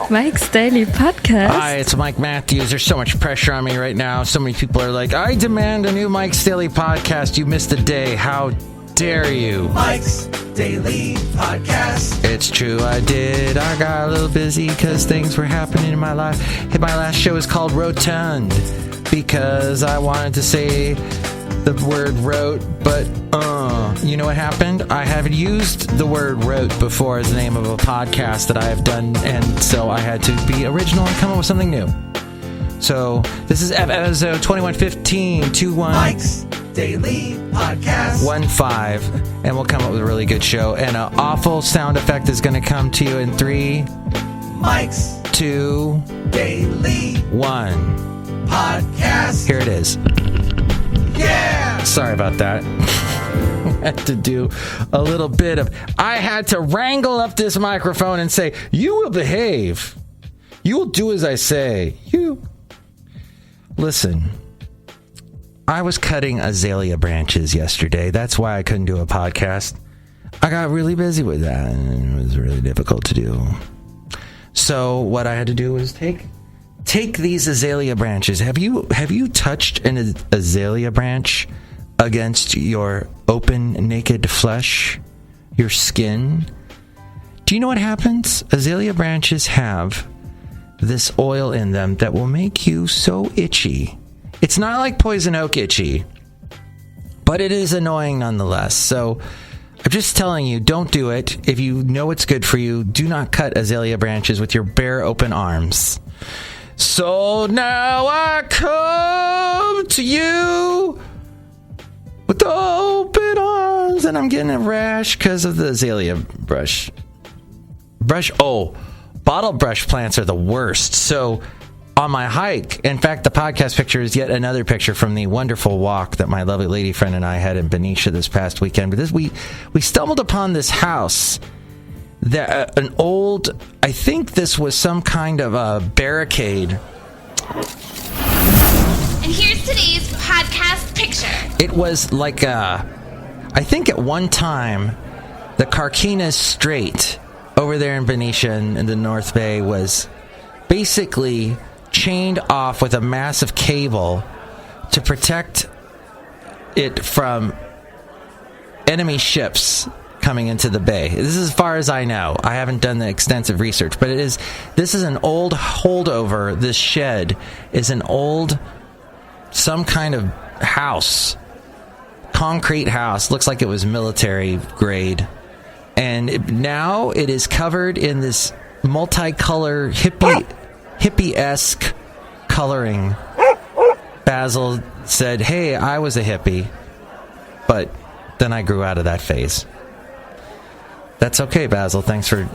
Mike's Daily Podcast. Hi, it's Mike Matthews. There's so much pressure on me right now. So many people are like, I demand a new Mike's Daily Podcast. You missed a day. How dare you? Mike's Daily Podcast. It's true, I did. I got a little busy because things were happening in my life. My last show is called Rotund because I wanted to say the word wrote, but you know what happened? I have used the word wrote before as the name of a podcast that I have done, and so I had to be original and come up with something new. So this is episode 2115 Mike's Daily Podcast 15, and we'll come up with a really good show. And an awful sound effect is going to come to you in 3, Mike's 2, Daily 1. Podcast. Here it is. Yeah! Sorry about that. I had to do a little bit of... I had to wrangle up this microphone and say, you will behave. You will do as I say. You... Listen. I was cutting azalea branches yesterday. That's why I couldn't do a podcast. I got really busy with that, and it was really difficult to do. So what I had to do was take these azalea branches. Have you touched an azalea branch against your open, naked flesh, your skin? Do you know what happens? Azalea branches have this oil in them that will make you so itchy. It's not like poison oak itchy, but it is annoying nonetheless. So I'm just telling you, don't do it. If you know it's good for you, do not cut azalea branches with your bare open arms. So now I come to you with open arms, and I'm getting a rash because of the azalea brush. Bottle brush plants are the worst. So on my hike, in fact, the podcast picture is yet another picture from the wonderful walk that my lovely lady friend and I had in Benita this past weekend. But we stumbled upon this house. An old, I think this was some kind of a barricade. And here's today's podcast picture. It was like I think at one time, the Carquinez Strait over there in Benicia in the North Bay was basically chained off with a massive cable to protect it from enemy ships coming into the bay. This is as far as I know. I haven't done the extensive research, but this is an old holdover. This shed is an old, some kind of house, concrete house. Looks like it was military grade. And now it is covered in this multicolor hippie-esque coloring. Basil said, hey, I was a hippie, but then I grew out of that phase. That's okay, Basil. Thanks for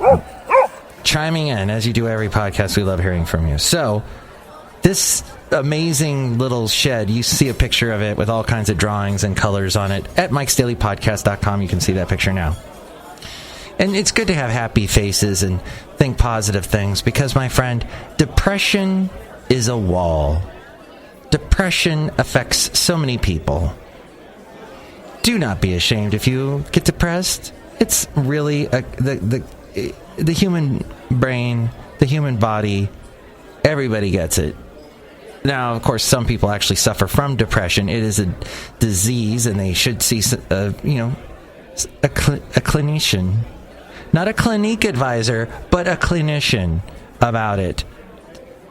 chiming in. As you do every podcast, we love hearing from you. So, this amazing little shed, you see a picture of it with all kinds of drawings and colors on it at MikesDailyPodcast.com. You can see that picture now. And it's good to have happy faces and think positive things because, my friend, depression is a wall. Depression affects so many people. Do not be ashamed if you get depressed. It's really the human brain, the human body. Everybody gets it. Now, of course, some people actually suffer from depression. It is a disease, and they should see, a clinician, not a clinique advisor, but a clinician about it.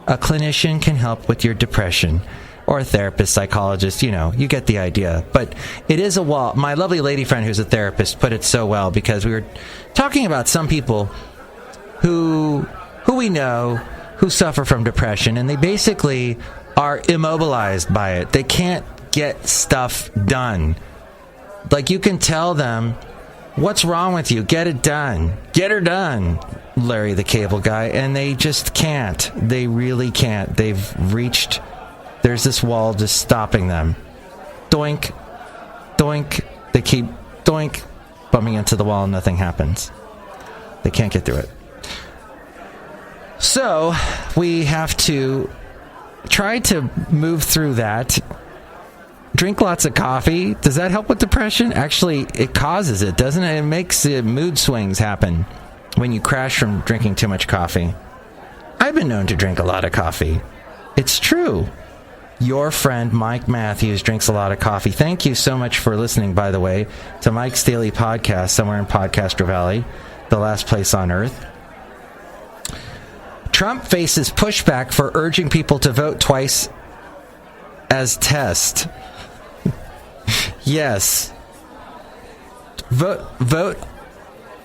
A clinician can help with your depression. Or a therapist, psychologist, you get the idea. But it is a wall. My lovely lady friend who's a therapist put it so well because we were talking about some people who we know who suffer from depression, and they basically are immobilized by it. They can't get stuff done. Like, you can tell them, what's wrong with you? Get it done. Get her done, Larry the Cable Guy. And they just can't. They really can't. They've reached... There's this wall just stopping them. Doink. Doink. They keep doink, bumping into the wall and nothing happens. They can't get through it. So, we have to try to move through that. Drink lots of coffee. Does that help with depression? Actually, it causes it, doesn't it? It makes mood swings happen when you crash from drinking too much coffee. I've been known to drink a lot of coffee. It's true. Your friend Mike Matthews drinks a lot of coffee. Thank you so much for listening, by the way, to Mike's Daily Podcast, somewhere in Podcaster Valley, the last place on earth. Trump faces pushback for urging people to vote twice as test. Yes. Vote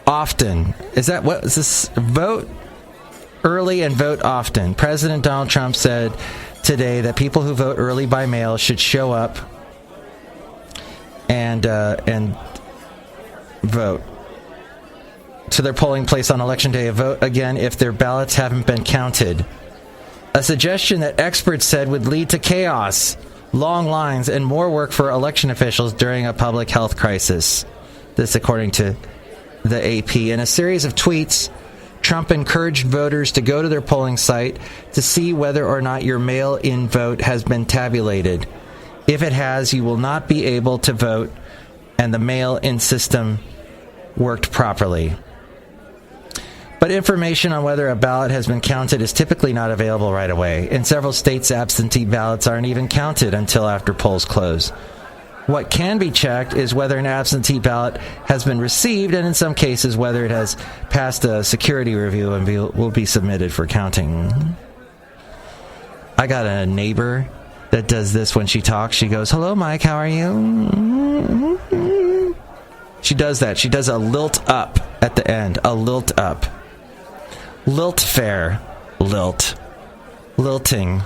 often. Is that what is this? Vote early and vote often. President Donald Trump said today that people who vote early by mail should show up and vote to their polling place on Election Day and vote again if their ballots haven't been counted. A suggestion that experts said would lead to chaos, long lines, and more work for election officials during a public health crisis. This according to the AP. In a series of tweets, Trump encouraged voters to go to their polling site to see whether or not your mail-in vote has been tabulated. If it has, you will not be able to vote, and the mail-in system worked properly. But information on whether a ballot has been counted is typically not available right away. In several states, absentee ballots aren't even counted until after polls close. What can be checked is whether an absentee ballot has been received, and in some cases, whether it has passed a security review and will be submitted for counting. I got a neighbor that does this when she talks. She goes, "Hello, Mike, how are you?" She does that. She does a lilt up at the end. A lilt up. Lilt fair. Lilt. Lilting.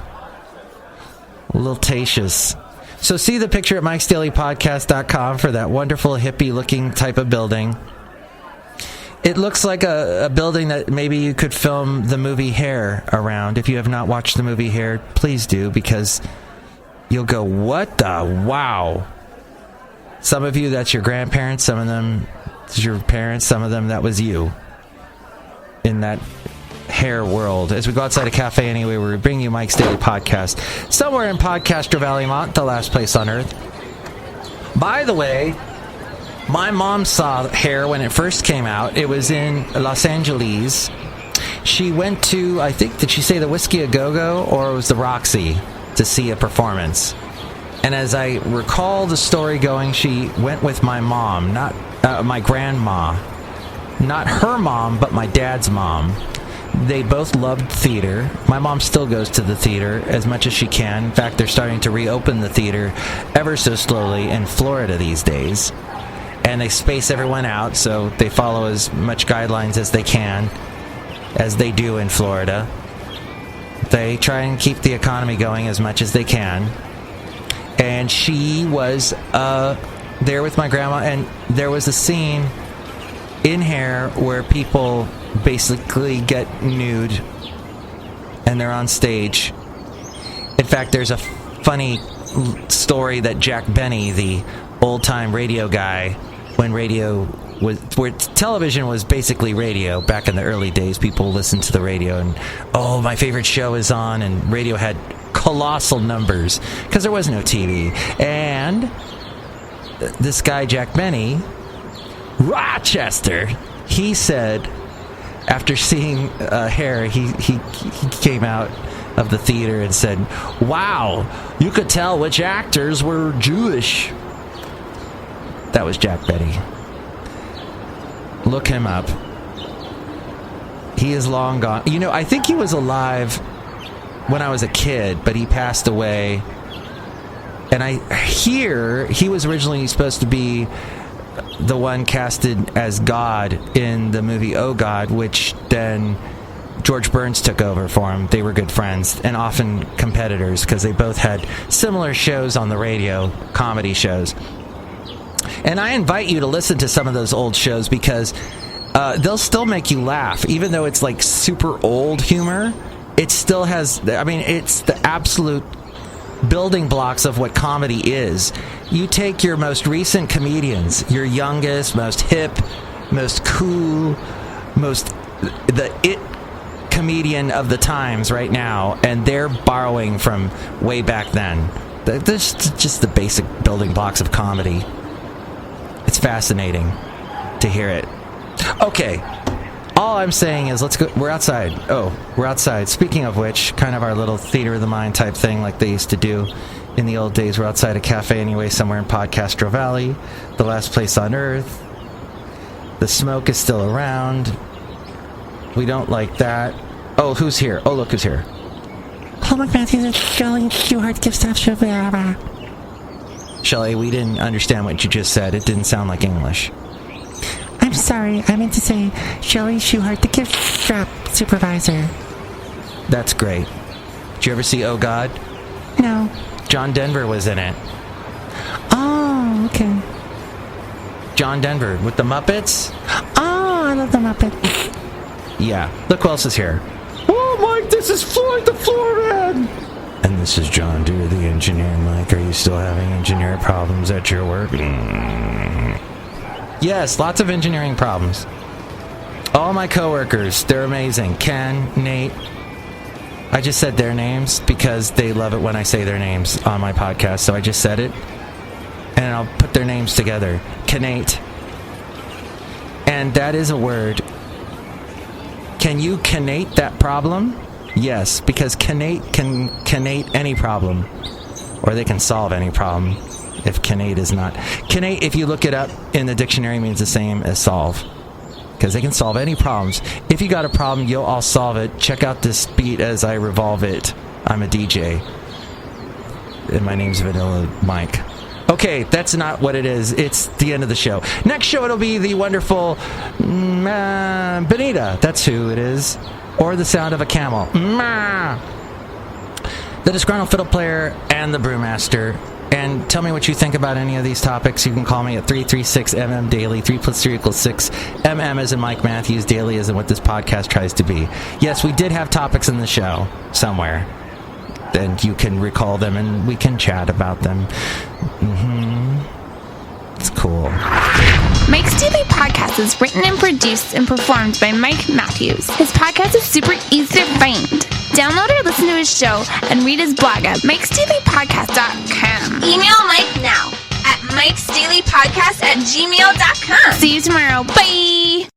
Liltatious. So see the picture at MikesDailyPodcast.com for that wonderful hippie-looking type of building. It looks like a building that maybe you could film the movie Hair around. If you have not watched the movie Hair, please do, because you'll go, what the wow. Some of you, that's your grandparents. Some of them, it's your parents. Some of them, that was you in that hair world. As we go outside a cafe anyway, we're bringing you Mike's Daily Podcast. Somewhere in Podcaster Valley, Mont, the last place on earth. By the way, my mom saw Hair when it first came out. It was in Los Angeles. She went to, I think, did she say the Whiskey A Go-Go or it was the Roxy to see a performance? And as I recall the story going, she went with my mom, not my grandma. Not her mom, but my dad's mom. They both loved theater. My mom still goes to the theater as much as she can. In fact, they're starting to reopen the theater ever so slowly in Florida these days. And they space everyone out, so they follow as much guidelines as they can, as they do in Florida. They try and keep the economy going as much as they can. And she was there with my grandma, and there was a scene in Hair where people basically get nude and they're on stage. In fact, there's a funny story that Jack Benny, the old-time radio guy, when radio was, where television was basically radio back in the early days, people listened to the radio and, oh, my favorite show is on, and radio had colossal numbers because there was no TV. And this guy, Jack Benny, Rochester, he said after seeing Hair, he came out of the theater and said, wow, you could tell which actors were Jewish. That was Jack Benny. Look him up. He is long gone. You know, I think he was alive when I was a kid, but he passed away. And I hear he was originally supposed to be the one casted as God in the movie Oh God, which then George Burns took over for him. They were good friends and often competitors because they both had similar shows on the radio, comedy shows. And I invite you to listen to some of those old shows because they'll still make you laugh. Even though it's like super old humor, it still has, I mean, it's the absolute building blocks of what comedy is. You take your most recent comedians, your youngest, most hip, most cool, most the it comedian of the times right now, and they're borrowing from way back then. That's just the basic building blocks of comedy. It's fascinating to hear it. Okay, All I'm saying is let's go. We're outside. We're outside. Speaking of which, kind of our little theater of the mind type thing like they used to do in the old days. We're outside a cafe anyway, somewhere in Podcastro Valley, the last place on earth. The smoke is still around. We don't like that. Oh, who's here? Oh, look who's here. Oh, Mike Matthews and Chely Shoehart gift stuff. Chely, we didn't understand what you just said. It didn't sound like English. I'm sorry. I meant to say Chely Shoehart, the gift shop supervisor. That's great. Did you ever see Oh God? No. John Denver was in it. Oh, okay. John Denver with the Muppets? Oh, I love the Muppets. Yeah. Look who else is here. Oh, Mike, this is Floyd the Floorman. And this is John Deere, the engineer. Mike, are you still having engineering problems at your work? Yes, lots of engineering problems. All my coworkers, they're amazing. Ken, Nate. I just said their names because they love it when I say their names on my podcast. So I just said it. And I'll put their names together. Canate. And that is a word. Can you canate that problem? Yes, because canate can canate any problem. Or they can solve any problem. If canate is not. Canate, if you look it up in the dictionary, means the same as solve. Because they can solve any problems. If you got a problem, I'll solve it. Check out this beat as I revolve it. I'm a DJ. And my name's Vanilla Mike. Okay, that's not what it is. It's the end of the show. Next show, it'll be the wonderful Benita. That's who it is. Or the sound of a camel. The Disgruntled Fiddle Player and the Brewmaster. And tell me what you think about any of these topics. You can call me at 336MM Daily. 3 plus 3 equals 6. MM as in Mike Matthews. Daily as in what this podcast tries to be. Yes, we did have topics in the show somewhere. And you can recall them and we can chat about them. It's cool. Mike's Daily Podcast is written and produced and performed by Mike Matthews. His podcast is super easy to find. Download or listen to his show and read his blog at MikesDailyPodcast.com. Email Mike now at MikesDailyPodcast@gmail.com. See you tomorrow. Bye!